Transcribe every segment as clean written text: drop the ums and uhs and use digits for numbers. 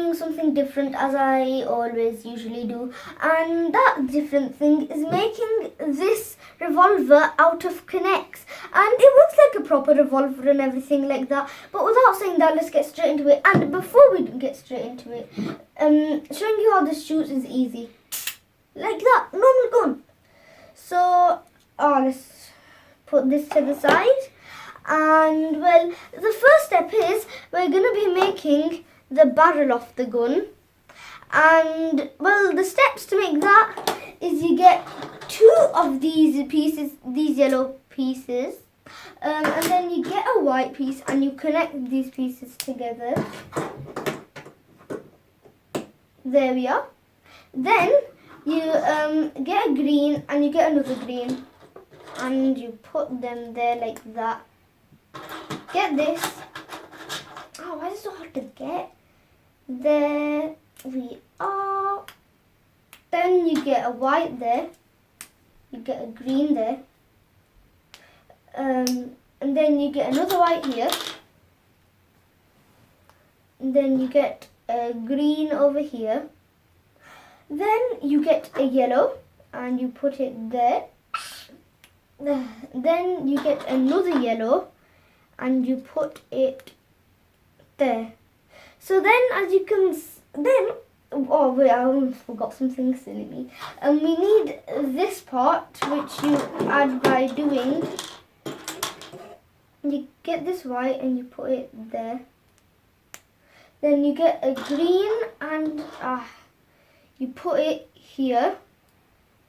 making something different as I always usually do, and that different thing is making this revolver out of K'NEX, and it looks like a proper revolver and everything like that. But without saying that, let's get straight into it. And before we get straight into it, showing you how this shoots is easy, like that, normal gun. So let's put this to the side. And well, the first step is we're going to be making the barrel of the gun. And well, the steps to make that is you get 2 of these pieces, these yellow pieces, and then you get a white piece and you connect these pieces together. There we are. Then you get a green and you get another green and you put them there like that. Get this. Oh, why is it so hard to get? There we are. Then you get a white there. You get a green there. And then you get another white here. And then you get a green over here. Then you get a yellow and you put it there. Then you get another yellow and you put it there. So then, as you can, oh wait, I almost forgot something silly. We need this part, which you add by doing. You get this white and you put it there. Then you get a green and you put it here.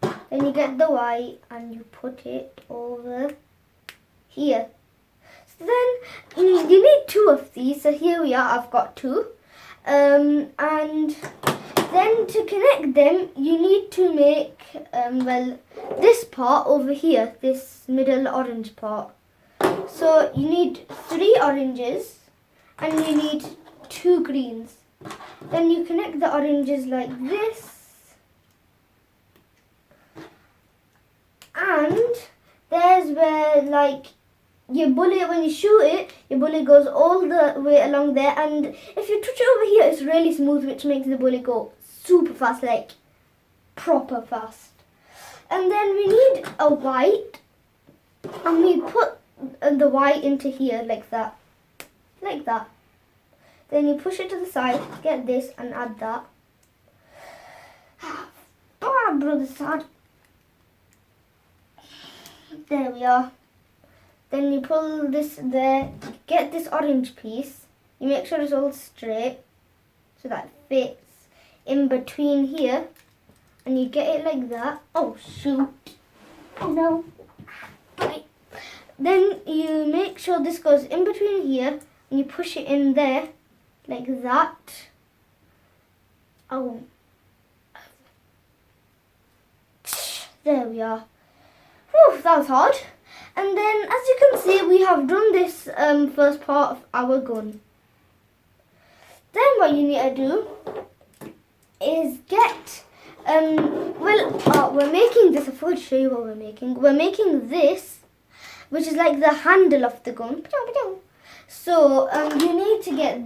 Then you get the white and you put it over here. So then you need 2 of these. So here we are, I've got 2. And then to connect them, you need to make, well, this part over here, this middle orange part. So you need 3 oranges and you need 2 greens. Then you connect the oranges like this. And there's where, like, your bullet, when you shoot it, your bullet goes all the way along there. And if you touch it over here, it's really smooth, which makes the bullet go super fast, like proper fast. And then we need a white. And we put the white into here like that. Like that. Then you push it to the side, get this and add that. Oh, brother, sad. There we are. Then you pull this there, get this orange piece. You make sure it's all straight so that it fits in between here. And you get it like that. Oh shoot. Oh no. Okay. Then you make sure this goes in between here and you push it in there like that. Oh. There we are. Whew, that was hard. And then, as you can see, we have done this first part of our gun. Then what you need to do is get, we're making this. I forgot to show you what we're making. We're making this, which is like the handle of the gun. So you need to get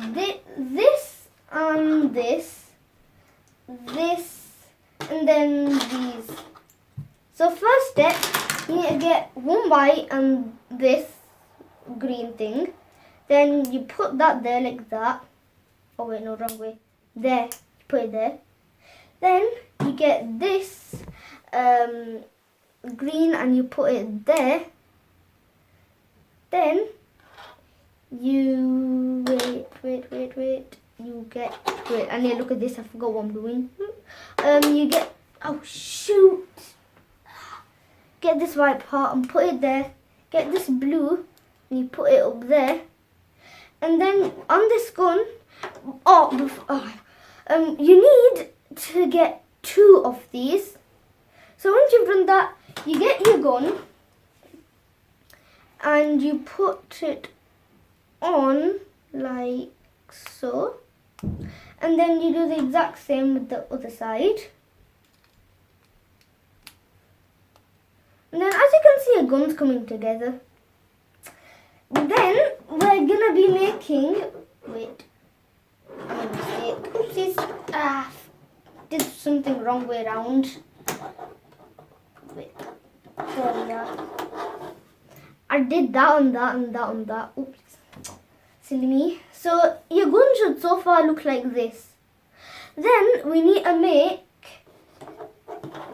this and this, and then these. So first step, you need to get 1 white and this green thing. Then you put that there like that. Oh wait, no, wrong way. There, put it there. Then you get this green and you put it there. Then you wait. You get I need to look at this. I forgot what I'm doing. You get, oh shoot. Get this white part and put it there. Get this blue and you put it up there. And then on this gun, you need to get 2 of these. So once you've done that, you get your gun and you put it on like so. And then you do the exact same with the other side. And then, as you can see, a gun's coming together. Then we're gonna be making, wait, I made a mistake. Oopsies. did something wrong way around. Wait, there we are. I did that on that and that on that. Oops, silly me. So your gun should so far look like this. Then we need to make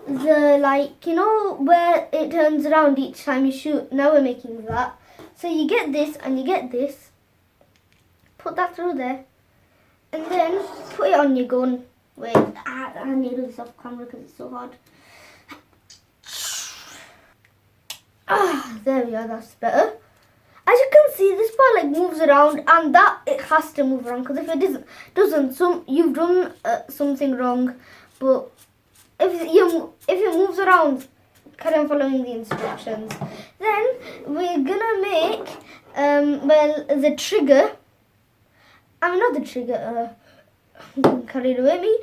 the, like, you know, where it turns around each time you shoot. Now we're making that. So you get this and you get this. Put that through there. And then put it on your gun. Wait, I need to do this off camera because it's so hard. There we are, that's better. As you can see, this part like moves around, and that it has to move around, because if it doesn't, you've done something wrong. But if it moves around, carry on following the instructions. Then we're gonna make well, the trigger. I mean, not the trigger. Carried away me.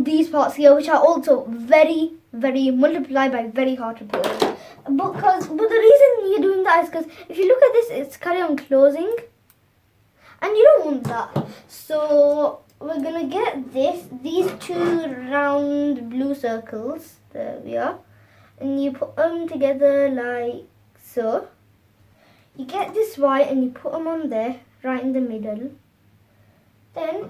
These parts here, which are also very, very multiplied by very hard to put in. But the reason you're doing that is because if you look at this, it's carry on closing, and you don't want that. So we're gonna get these two round blue circles. There we are, and you put them together like so. You get this white and you put them on there, right in the middle. Then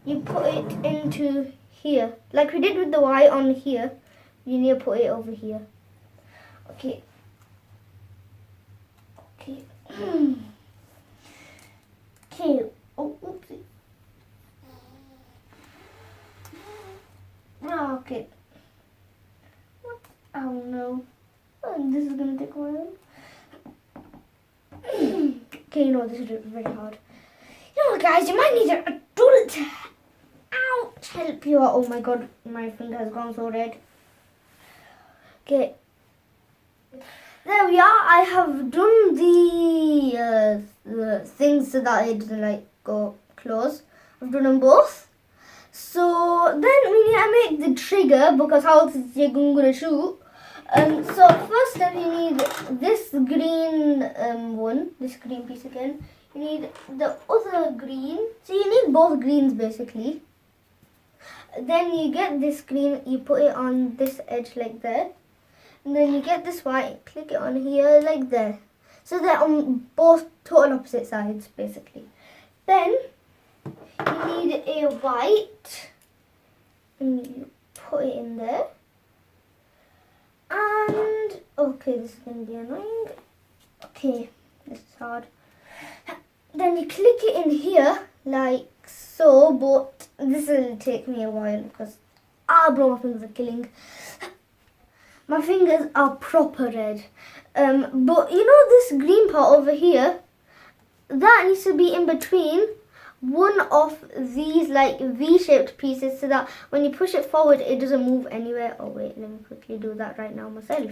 you put it into here, like we did with the white on here. You need to put it over here. Okay. Okay. Okay. Oh, oopsie. Oh, okay. What? Oh no. Oh, this is gonna take a while. Okay, you know this is very hard. You know what, guys? You might need a tool to help you out. Oh my god, my finger has gone so red. Okay. There we are. I have done the things so that it doesn't like go close. I've done them both. So then we need to make the trigger, because how else is you going to shoot? So first step, you need this green one, this green piece again. You need the other green. So you need both greens basically. Then you get this green, you put it on this edge like that. And then you get this white, click it on here like that. So they're on both total opposite sides basically. Then you need a white, and you put it in there. And okay, this is going to be annoying. Okay, this is hard. Then you click it in here like so, but this will take me a while because bro, my fingers are killing. My fingers are proper red. But you know this green part over here, that needs to be in between one of these like V-shaped pieces, so that when you push it forward, it doesn't move anywhere. Oh wait, let me quickly do that right now myself.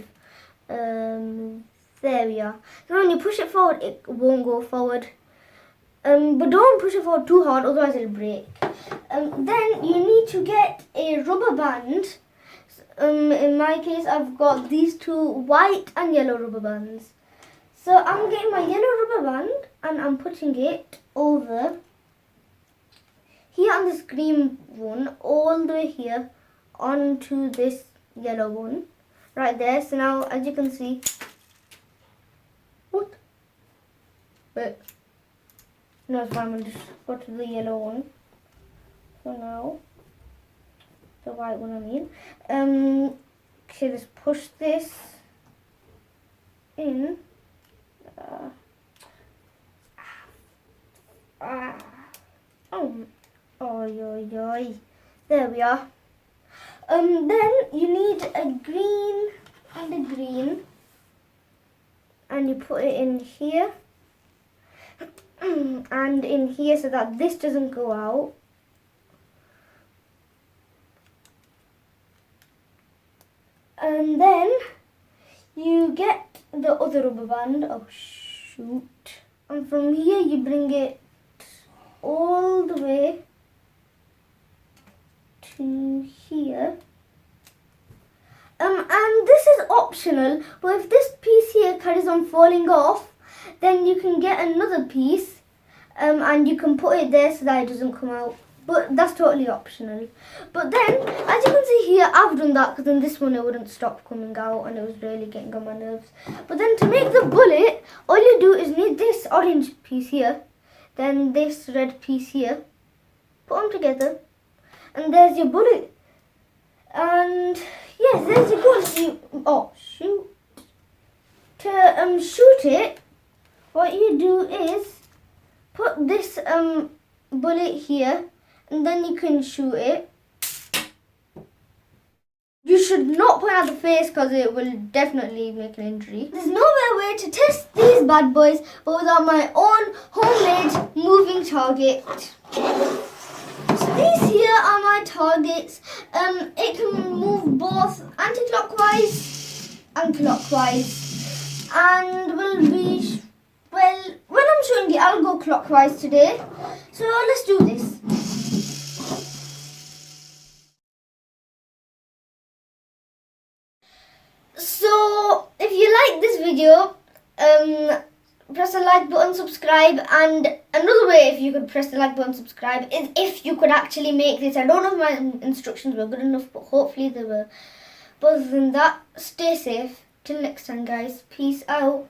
There we are. So when you push it forward, it won't go forward. But don't push it forward too hard, otherwise it'll break. Then you need to get a rubber band. In my case, I've got these two white and yellow rubber bands. So I'm getting my yellow rubber band and I'm putting it over here on this green one, all the way here onto this yellow one, right there. So now, as you can see, what? Wait. No, it's fine. I'll just go to the yellow one for now. The white one, I mean. Okay, let's push this in. Oh. There we are. Then you need a green and a green, and you put it in here and in here so that this doesn't go out. And then you get the other rubber band. Oh shoot. And from here you bring it all the way to here. And this is optional, but if this piece here carries on falling off, then you can get another piece and you can put it there so that it doesn't come out. but that's totally optional. But then, as you can see here, I've done that because then this one it wouldn't stop coming out and it was really getting on my nerves. But then to make the bullet, all you do is need this orange piece here, then this red piece here, put them together, and there's your bullet. And yes, there's your gun. Shoot. To shoot it, what you do is put this bullet here, and then you can shoot it. You should not point at the face because it will definitely make an injury. There's no better way to test these bad boys but without my own homemade moving target. So these here are my targets. It can move both anti-clockwise and clockwise, and will be, well, when I'm showing you, I'll go clockwise today. So let's do this. So if you like this video, press the like button, subscribe, and another way if you could press the like button, subscribe, is if you could actually make this. I don't know if my instructions were good enough, but hopefully they were. But other than that, stay safe. Till next time, guys. Peace out.